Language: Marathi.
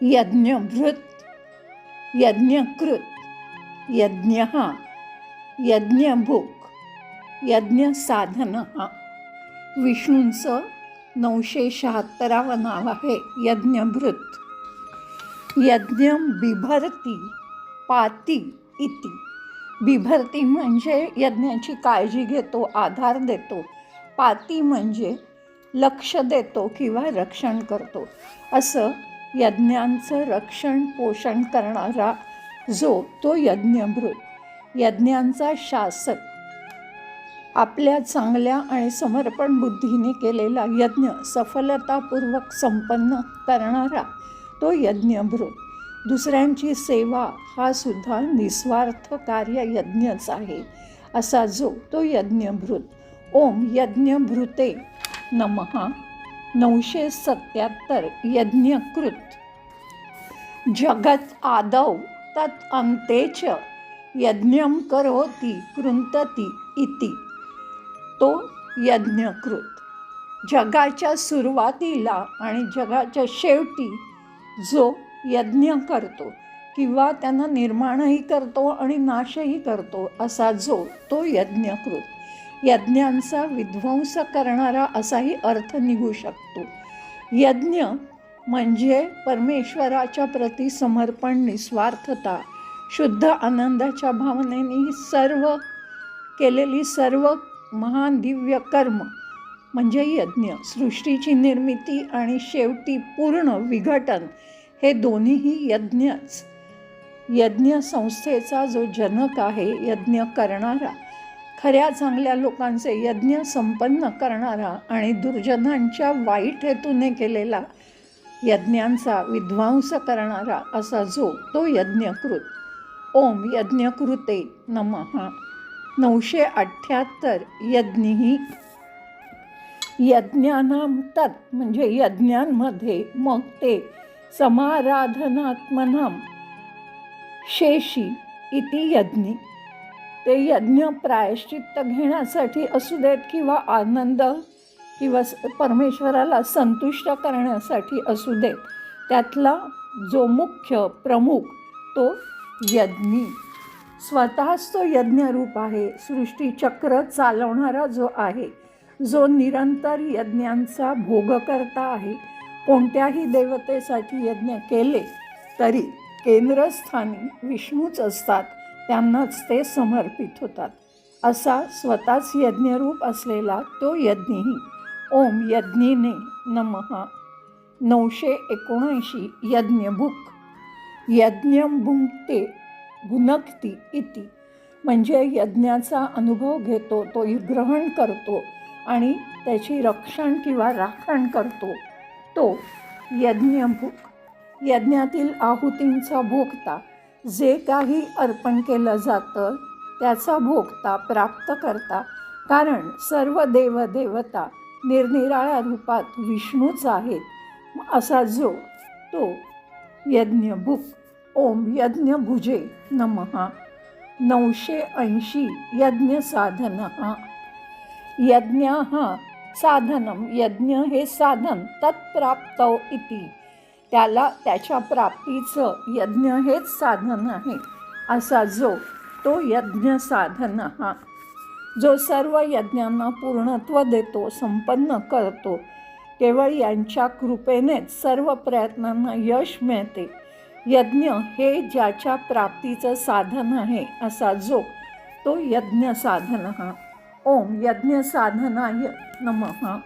यज्ञभृत, यज्ञकृत, यज्ञः, यज्ञभुक, यज्ञसाधनः. विष्णूंचं 976 नाव आहे यज्ञभृत. यज्ञं बिभर्ती पाती इति. बिभर्ती म्हणजे यज्ञाची काळजी घेतो, आधार देतो. पाती म्हणजे लक्ष देतो किंवा रक्षण करतो. असं यज्ञांचं रक्षण पोषण करणारा जो तो यज्ञभृत, यज्ञांचा शासक, आपल्या चांगल्या आणि समर्पण बुद्धीने केलेला यज्ञ सफलतापूर्वक संपन्न करणारा तो यज्ञभृत. दुसऱ्यांची सेवा हा सुद्धा निस्वार्थ कार्य यज्ञच आहे. असा जो तो यज्ञभृत. ओम यज्ञभृते नमः. 977 यज्ञकृत. जगत आदौ तत् अन्ते च यज्ञं करोति कृंतति इति. तो यज्ञकृत. जगाच्या सुरुवातीला आणि जगाच्या शेवटी जो यज्ञ करतो किंवा त्यांना निर्माणही करतो आणि नाशही करतो असा जो तो यज्ञकृत. यज्ञांचा विध्वंस करणारा असाही अर्थ निघू शकतो. यज्ञ म्हणजे परमेश्वराच्या प्रती समर्पण, निस्वार्थता, शुद्ध आनंदाच्या भावनेने केलेली सर्व महान दिव्य कर्म म्हणजे यज्ञ. सृष्टीची निर्मिती आणि शेवटी पूर्ण विघटन हे दोन्हीही यज्ञच. यज्ञ संस्थेचा जो जनक आहे, यज्ञ करणारा, खऱ्या चांगल्या लोकांचे यज्ञ संपन्न करणारा आणि दुर्जनांच्या वाईट हेतूने केलेला यज्ञांचा विध्वंस करणारा असा जो तो यज्ञकृत. ओम यज्ञकृते नमः. 978 यज्ञिः. यज्ञानां तत् म्हणजे यज्ञांमध्ये मग ते समाराधनात्मनां शेषी इति यज्ञी. ते यज्ञ प्रायश्चित्त घेण्यासाठी असू देत किंवा आनंद किंवा परमेश्वराला संतुष्ट करण्यासाठी असू देत, त्यातला जो मुख्य प्रमुख तो यज्ञी. स्वतःच तो यज्ञरूप आहे. सृष्टीचक्र चालवणारा जो आहे, जो निरंतर यज्ञांचा भोगकर्ता आहे. कोणत्याही देवतेसाठी यज्ञ केले तरी केंद्रस्थानी विष्णूच असतात, त्यांनाच ते समर्पित होतात. असा स्वतःच यज्ञरूप असलेला तो यज्ञी. ओम यज्ञिने नमः. 979 यज्ञभुक. यज्ञं भुंक्ते भुनक्ती इति. म्हणजे यज्ञाचा अनुभव घेतो, तो ग्रहण करतो आणि त्याची रक्षण किंवा राखण करतो तो यज्ञभुक. यज्ञातील आहुतींचा भोगता, जे काही अर्पण केलं जातं त्याचा भोगता प्राप्त करता. कारण सर्व देवदेवता निरनिराळ्या रूपात विष्णूच आहेत. असा जो तो यज्ञभुक. ओम यज्ञभुजे नमः. 980 यज्ञसाधनः. यज्ञः साधनम. यज्ञ हे साधन. तत्प्राप्तौ इति. त्याला त्याच्या प्राप्तीचं यज्ञ हेच साधन आहे. असा जो तो यज्ञ साधनः. जो सर्व यज्ञांना पूर्णत्व देतो, संपन्न करतो. केवळ यांच्या कृपेनेच सर्व प्रयत्नांना यश मिळते. यज्ञ हे ज्याच्या प्राप्तीचं साधन आहे असा जो तो यज्ञ साधनः. ओम यज्ञ साधनाय नमः.